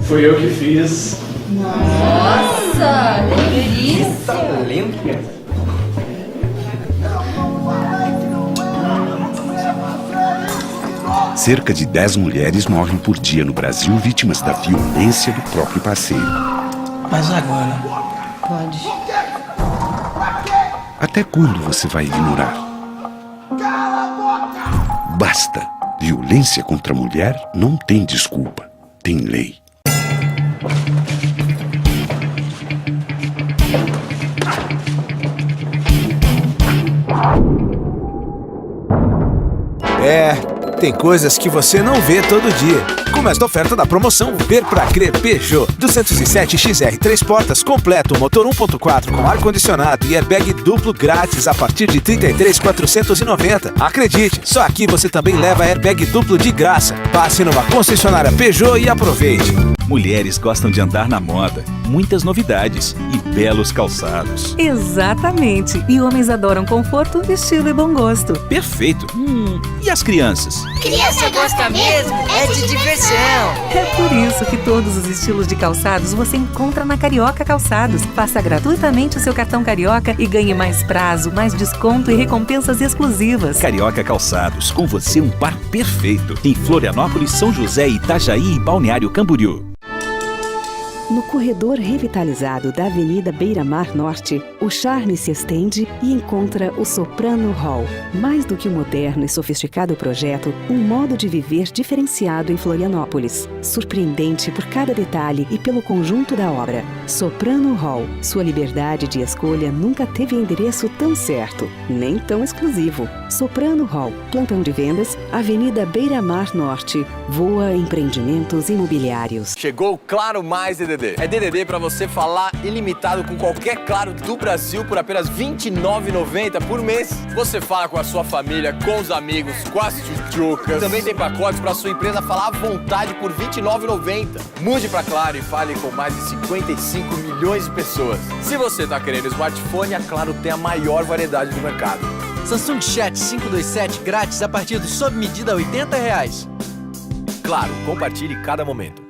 Foi eu que fiz. Nossa, delícia! Talento. Cerca de 10 mulheres morrem por dia no Brasil vítimas da violência do próprio parceiro. Mas agora... Pode. Até quando você vai ignorar? Basta! Violência contra a mulher não tem desculpa, tem lei. Tem coisas que você não vê todo dia. Como esta oferta da promoção Ver Pra Crer Peugeot 207 XR 3 portas completo, motor 1.4 com ar-condicionado e airbag duplo grátis a partir de R$ 33.490. Acredite, só aqui você também leva airbag duplo de graça. Passe numa concessionária Peugeot e aproveite. Mulheres gostam de andar na moda, muitas novidades e belos calçados. Exatamente. E homens adoram conforto, estilo e bom gosto. Perfeito. E as crianças? Criança gosta mesmo é de diversão. É por isso que todos os estilos de calçados você encontra na Carioca Calçados. Faça gratuitamente o seu cartão Carioca e ganhe mais prazo, mais desconto e recompensas exclusivas. Carioca Calçados, com você um par perfeito. Em Florianópolis, São José, Itajaí e Balneário Camboriú. No corredor revitalizado da Avenida Beira-Mar Norte, o charme se estende e encontra o Soprano Hall. Mais do que um moderno e sofisticado projeto, um modo de viver diferenciado em Florianópolis. Surpreendente por cada detalhe e pelo conjunto da obra. Soprano Hall. Sua liberdade de escolha nunca teve endereço tão certo, nem tão exclusivo. Soprano Hall. Plantão de vendas, Avenida Beira-Mar Norte. Voa Empreendimentos Imobiliários. Chegou o Claro Mais DDD. É DDD para você falar ilimitado com qualquer Claro do Brasil por apenas R$ 29,90 por mês. Você fala com a sua família, com os amigos, com as tchutchucas. Também tem pacotes para sua empresa falar à vontade por R$ 29,90. Mude para Claro e fale com mais de 55 milhões de pessoas. Se você tá querendo smartphone, a Claro tem a maior variedade do mercado. Samsung Chat 527 grátis a partir do sob medida R$ 80. Claro, compartilhe cada momento.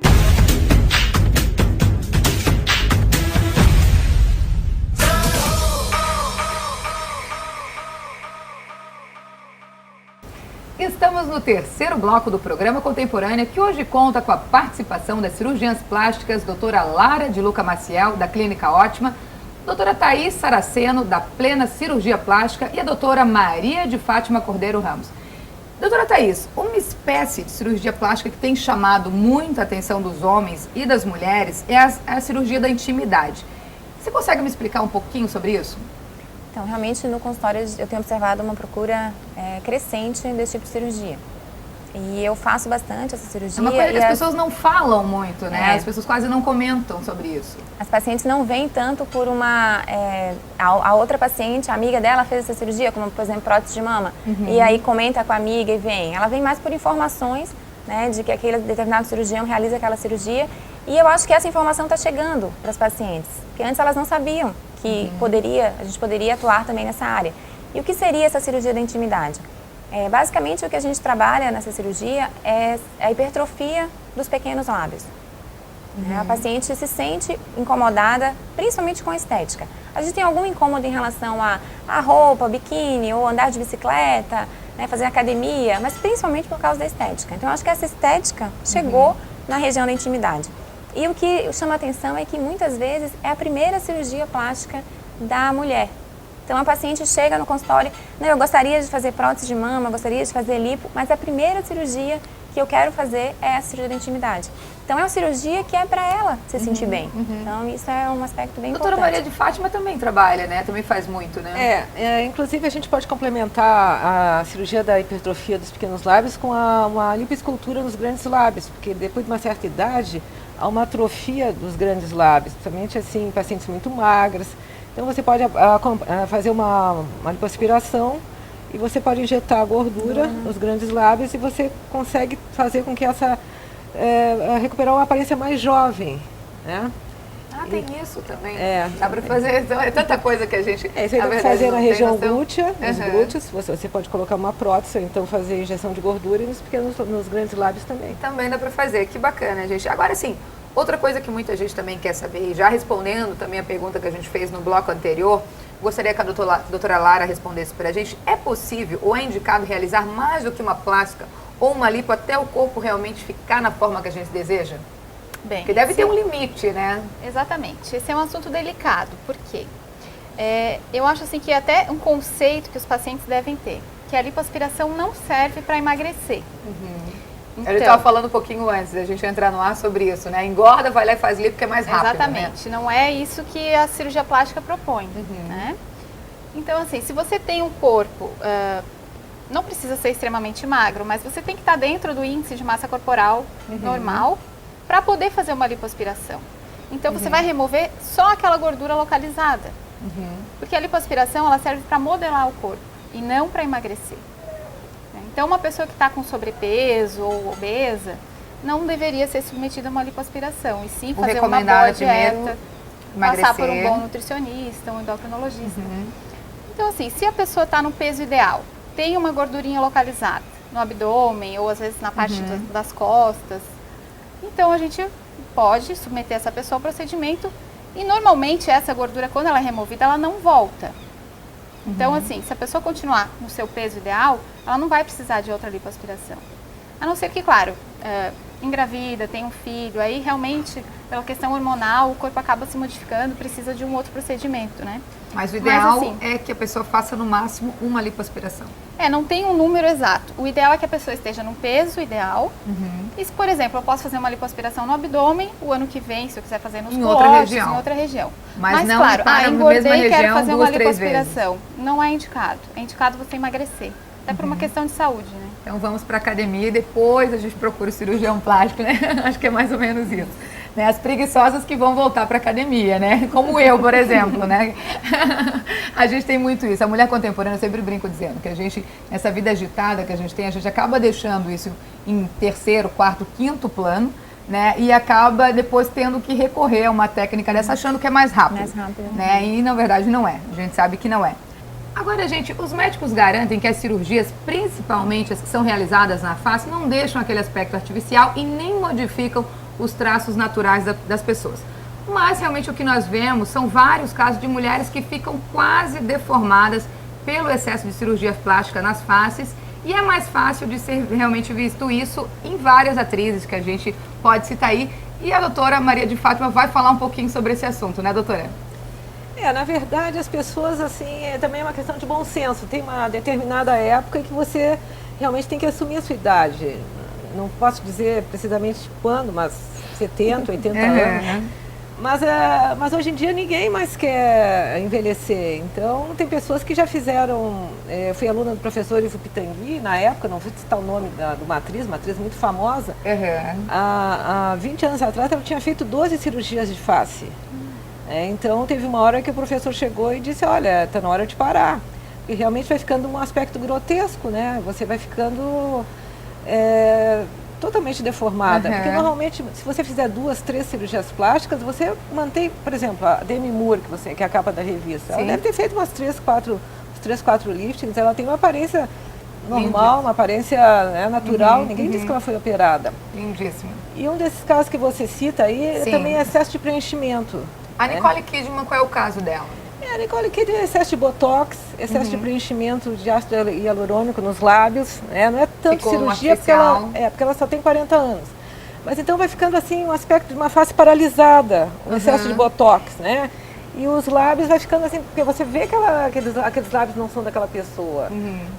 Estamos no terceiro bloco do programa Contemporânea, que hoje conta com a participação das cirurgiãs plásticas doutora Lara de Luca Maciel, da Clínica Ótima, doutora Thaís Saraceno, da Plena Cirurgia Plástica, e a doutora Maria de Fátima Cordeiro Ramos. Doutora Thaís, uma espécie de cirurgia plástica que tem chamado muita atenção dos homens e das mulheres é a cirurgia da intimidade. Você consegue me explicar um pouquinho sobre isso? Então, realmente, no consultório eu tenho observado uma procura crescente desse tipo de cirurgia. E eu faço bastante essa cirurgia. É uma coisa que as pessoas não falam muito, né? É. As pessoas quase não comentam sobre isso. As pacientes não vêm tanto por uma... a outra paciente, a amiga dela fez essa cirurgia, como, por exemplo, prótese de mama. Uhum. E aí comenta com a amiga e vem. Ela vem mais por informações, né, de que aquele determinado cirurgião realiza aquela cirurgia. E eu acho que essa informação está chegando para as pacientes. Porque antes elas não sabiam que a gente poderia atuar também nessa área. E o que seria essa cirurgia da intimidade? Basicamente, o que a gente trabalha nessa cirurgia é a hipertrofia dos pequenos lábios. A paciente se sente incomodada, principalmente com a estética. A gente tem algum incômodo em relação a roupa, biquíni, ou andar de bicicleta, né, fazer academia, mas principalmente por causa da estética. Então, eu acho que essa estética chegou na região da intimidade. E o que chama a atenção é que muitas vezes é a primeira cirurgia plástica da mulher. Então a paciente chega no consultório, não, eu gostaria de fazer prótese de mama, eu gostaria de fazer lipo, mas a primeira cirurgia que eu quero fazer é a cirurgia da intimidade. Então é uma cirurgia que é para ela se sentir bem. Então isso é um aspecto bem importante. Doutora Maria de Fátima também trabalha, né? Também faz muito, né? Inclusive a gente pode complementar a cirurgia da hipertrofia dos pequenos lábios com uma lipoescultura nos grandes lábios, porque depois de uma certa idade há uma atrofia dos grandes lábios, principalmente assim, em pacientes muito magras. Então você pode fazer uma lipoaspiração e você pode injetar gordura nos grandes lábios e você consegue fazer com que recuperar uma aparência mais jovem, né? Tem isso também. Dá para fazer, então, é tanta coisa que a gente... Você dá para fazer na região glútea, nos glúteos, você pode colocar uma prótese, então fazer injeção de gordura e nos grandes lábios também. Também dá para fazer, que bacana, gente. Agora sim, Outra coisa que muita gente também quer saber, e já respondendo também a pergunta que a gente fez no bloco anterior, gostaria que a doutora Lara respondesse para a gente, é possível ou é indicado realizar mais do que uma plástica ou uma lipo até o corpo realmente ficar na forma que a gente deseja? Bem, porque deve ter um limite, né? Exatamente. Esse é um assunto delicado. Por quê? Eu acho assim que até um conceito que os pacientes devem ter, que a lipoaspiração não serve para emagrecer. Então, ele estava falando um pouquinho antes da gente entrar no ar sobre isso, né? Engorda, vai lá e faz lipo que é mais rápido. Exatamente. Né? Não é isso que a cirurgia plástica propõe, né? Então, assim, se você tem um corpo, não precisa ser extremamente magro, mas você tem que estar dentro do índice de massa corporal normal para poder fazer uma lipoaspiração. Então, você vai remover só aquela gordura localizada. Porque a lipoaspiração, ela serve para modelar o corpo e não para emagrecer. Então, uma pessoa que está com sobrepeso ou obesa não deveria ser submetida a uma lipoaspiração, e sim fazer uma boa dieta, passar por um bom nutricionista, um endocrinologista. Então, assim, se a pessoa está no peso ideal, tem uma gordurinha localizada no abdômen ou às vezes na parte das costas, então a gente pode submeter essa pessoa ao procedimento e normalmente essa gordura, quando ela é removida, ela não volta. Então, assim, se a pessoa continuar no seu peso ideal, ela não vai precisar de outra lipoaspiração. A não ser que, claro, engravida, tem um filho, aí realmente, pela questão hormonal, o corpo acaba se modificando, precisa de um outro procedimento, né? Mas o ideal é que a pessoa faça no máximo uma lipoaspiração. Não tem um número exato. O ideal é que a pessoa esteja num peso ideal. E se, por exemplo, eu posso fazer uma lipoaspiração no abdômen, o ano que vem, se eu quiser fazer nos colares, em outra região. Mas não claro, engordei e quero fazer uma lipoaspiração. Não é indicado. É indicado você emagrecer. Até por uma questão de saúde, né? Então vamos para a academia e depois a gente procura o cirurgião plástico, né? Acho que é mais ou menos isso. Né? As preguiçosas que vão voltar para a academia, né? Como eu, por exemplo, né? A gente tem muito isso. A mulher contemporânea, eu sempre brinco dizendo que a gente, essa vida agitada que a gente acaba deixando isso em terceiro, quarto, quinto plano, né? E acaba depois tendo que recorrer a uma técnica dessa achando que é mais rápido. Mais rápido. Né? E na verdade não é. A gente sabe que não é. Agora, gente, os médicos garantem que as cirurgias, principalmente as que são realizadas na face, não deixam aquele aspecto artificial e nem modificam os traços naturais das pessoas. Mas, realmente, o que nós vemos são vários casos de mulheres que ficam quase deformadas pelo excesso de cirurgia plástica nas faces. E é mais fácil de ser realmente visto isso em várias atrizes que a gente pode citar aí. E a doutora Maria de Fátima vai falar um pouquinho sobre esse assunto, né, doutora? Na verdade, as pessoas, assim, também é uma questão de bom senso. Tem uma determinada época que você realmente tem que assumir a sua idade. Não posso dizer precisamente quando, mas 70, 80 anos. Mas hoje em dia ninguém mais quer envelhecer. Então, tem pessoas que já fizeram... Eu fui aluna do professor Ivo Pitangui, na época, não vou citar o nome de uma atriz muito famosa. Há 20 anos atrás, ela tinha feito 12 cirurgias de face. Então, teve uma hora que o professor chegou e disse, olha, está na hora de parar. E realmente vai ficando um aspecto grotesco, né? Você vai ficando totalmente deformada. Porque, normalmente, se você fizer 2, 3 cirurgias plásticas, você mantém, por exemplo, a Demi Moore, que é a capa da revista. Ela deve ter feito umas 3, 4 liftings. Ela tem uma aparência normal, uma aparência natural. Ninguém diz que ela foi operada. Lindíssima. E um desses casos que você cita aí também é excesso de preenchimento. A Nicole Kidman, qual é o caso dela? A Nicole Kidman é excesso de botox, excesso de preenchimento de ácido hialurônico nos lábios. Não é tanto cirurgia, porque ela só tem 40 anos. Mas então vai ficando assim um aspecto de uma face paralisada, um excesso de botox, né? E os lábios vai ficando assim, porque você vê que aqueles lábios não são daquela pessoa.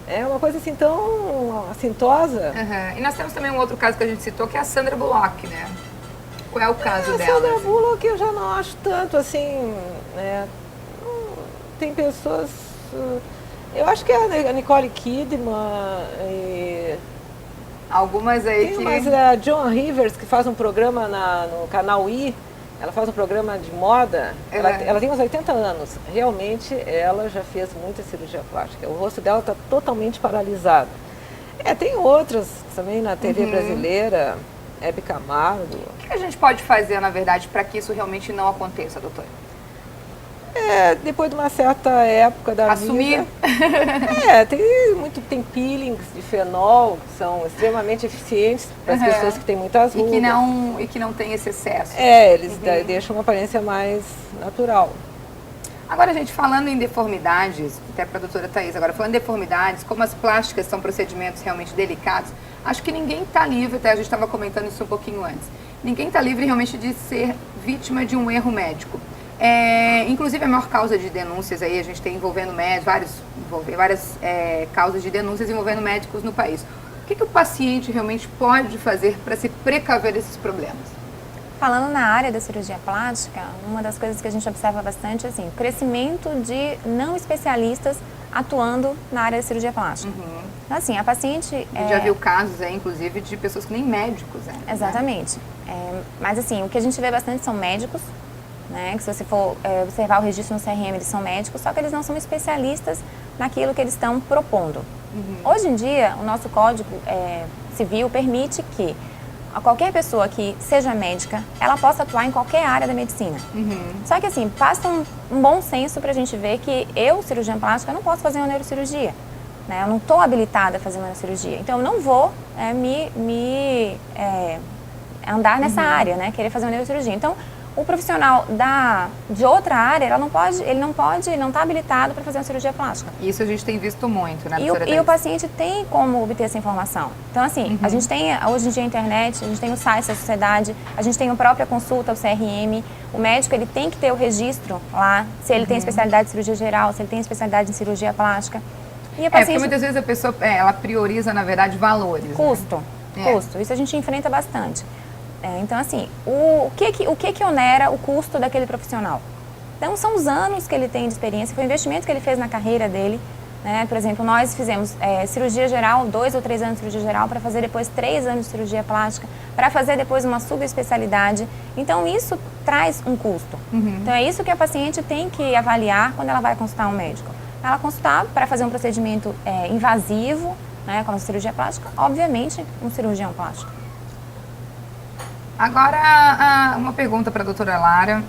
É uma coisa assim tão assintosa. E nós temos também um outro caso que a gente citou, que é a Sandra Bullock, né? Qual é o caso dela? A Sandra Bullock eu já não acho tanto assim, né? Tem pessoas... Eu acho que a Nicole Kidman algumas aí tem mais a Joan Rivers, que faz um programa no canal I. Ela faz um programa de moda. Ela tem uns 80 anos. Realmente, ela já fez muita cirurgia plástica. O rosto dela está totalmente paralisado. Tem outras também na TV brasileira. Hebe Camargo. O que a gente pode fazer, na verdade, para que isso realmente não aconteça, doutora? Depois de uma certa época da Assumir. vida. Tem peelings de fenol, que são extremamente eficientes para as pessoas que têm muitas rugas. E que não tem esse excesso. Eles deixam uma aparência mais natural. Agora, gente, falando em deformidades, até para a doutora Thaís, agora falando em deformidades, como as plásticas são procedimentos realmente delicados, acho que ninguém está livre, até a gente estava comentando isso um pouquinho antes, ninguém está livre realmente de ser vítima de um erro médico. Inclusive a maior causa de denúncias aí, a gente tem envolvendo médicos, várias causas de denúncias envolvendo médicos no país. O que o paciente realmente pode fazer para se precaver desses problemas? Falando na área da cirurgia plástica, uma das coisas que a gente observa bastante é assim, o crescimento de não especialistas atuando na área da cirurgia plástica. Então, assim, a paciente... Já viu casos, inclusive, de pessoas que nem médicos. Exatamente. Mas, assim, o que a gente vê bastante são médicos, né? Que se você for observar o registro no CRM, eles são médicos, só que eles não são especialistas naquilo que eles estão propondo. Hoje em dia, o nosso Código Civil permite que qualquer pessoa que seja médica, ela possa atuar em qualquer área da medicina. Só que assim, passa um bom senso para a gente ver que eu, cirurgiã plástica, não posso fazer uma neurocirurgia. Né? Eu não estou habilitada a fazer uma neurocirurgia. Então eu não vou andar nessa área, né? Querer fazer uma neurocirurgia. Então, o profissional de outra área, ele não está habilitado para fazer uma cirurgia plástica. Isso a gente tem visto muito, né, doutora Thaís? E o paciente tem como obter essa informação. Então, assim, a gente tem hoje em dia a internet, a gente tem o site da sociedade, a gente tem a própria consulta, o CRM. O médico, ele tem que ter o registro lá, se ele tem especialidade em cirurgia geral, se ele tem especialidade em cirurgia plástica. E a paciente... porque muitas vezes a pessoa, ela prioriza, na verdade, valores. Custo. Isso a gente enfrenta bastante. Então, assim, o que onera o custo daquele profissional? Então, são os anos que ele tem de experiência, foi o investimento que ele fez na carreira dele. Né? Por exemplo, nós fizemos cirurgia geral, 2 ou 3 anos de cirurgia geral, para fazer depois 3 anos de cirurgia plástica, para fazer depois uma subespecialidade. Então, isso traz um custo. Então, é isso que a paciente tem que avaliar quando ela vai consultar um médico. Ela consultar para fazer um procedimento invasivo, né, como a cirurgia plástica, obviamente, um cirurgião plástico. Agora, uma pergunta para a doutora Lara,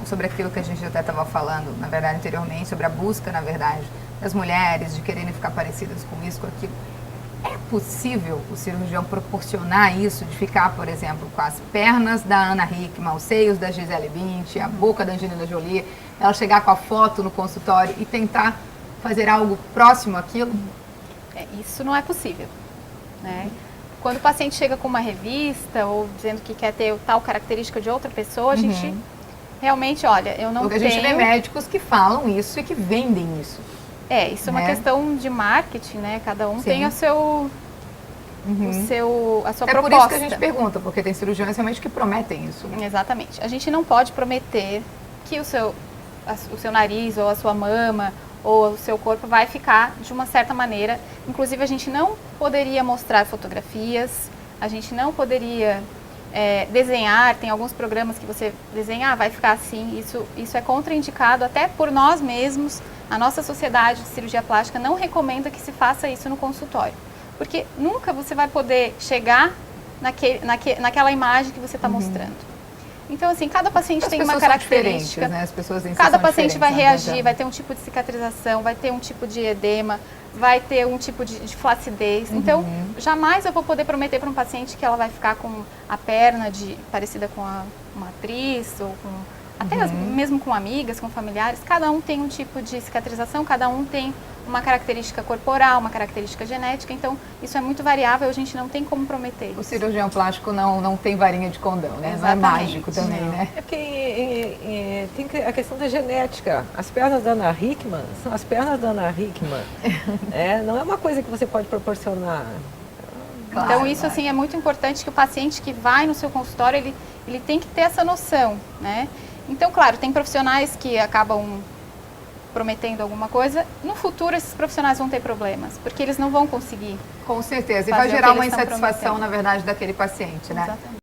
sobre aquilo que a gente até estava falando, na verdade, anteriormente, sobre a busca, na verdade, das mulheres, de quererem ficar parecidas com isso, com aquilo. É possível o cirurgião proporcionar isso, de ficar, por exemplo, com as pernas da Ana Hickman, os seios da Gisele Bündchen, a boca da Angelina Jolie, ela chegar com a foto no consultório e tentar fazer algo próximo àquilo? Isso não é possível, né? Quando o paciente chega com uma revista ou dizendo que quer ter tal característica de outra pessoa, a gente realmente, olha, eu não tenho... Porque a gente vê médicos que falam isso e que vendem isso. Isso é uma questão de marketing, né? Cada um tem a sua proposta. É por isso que a gente pergunta, porque tem cirurgiões realmente que prometem isso. Né? Exatamente. A gente não pode prometer que o seu nariz ou a sua mama ou o seu corpo vai ficar de uma certa maneira. Inclusive, a gente não poderia mostrar fotografias, a gente não poderia desenhar. Tem alguns programas que você desenha, vai ficar assim. Isso é contraindicado até por nós mesmos. A nossa sociedade de cirurgia plástica não recomenda que se faça isso no consultório. Porque nunca você vai poder chegar naquela imagem que você está mostrando. Então, assim, cada paciente tem uma característica, né? As pessoas cada paciente vai reagir, vai ter um tipo de cicatrização, vai ter um tipo de edema, vai ter um tipo de flacidez. Então, jamais eu vou poder prometer para um paciente que ela vai ficar com a perna parecida com uma atriz, ou até mesmo com amigas, com familiares. Cada um tem um tipo de cicatrização, cada um tem uma característica corporal, uma característica genética, então isso é muito variável, a gente não tem como prometer isso. O cirurgião plástico não tem varinha de condão, né? Exatamente. Não é mágico também, né? É porque tem a questão da genética. As pernas da Ana Hickman são as pernas da Ana Hickman. Não é uma coisa que você pode proporcionar. Claro, então isso assim é muito importante, que o paciente que vai no seu consultório, ele tem que ter essa noção, né? Então, claro, tem profissionais que acabam prometendo alguma coisa, no futuro esses profissionais vão ter problemas, porque eles não vão conseguir. Com certeza, e vai gerar uma insatisfação, na verdade, daquele paciente, né? Exatamente.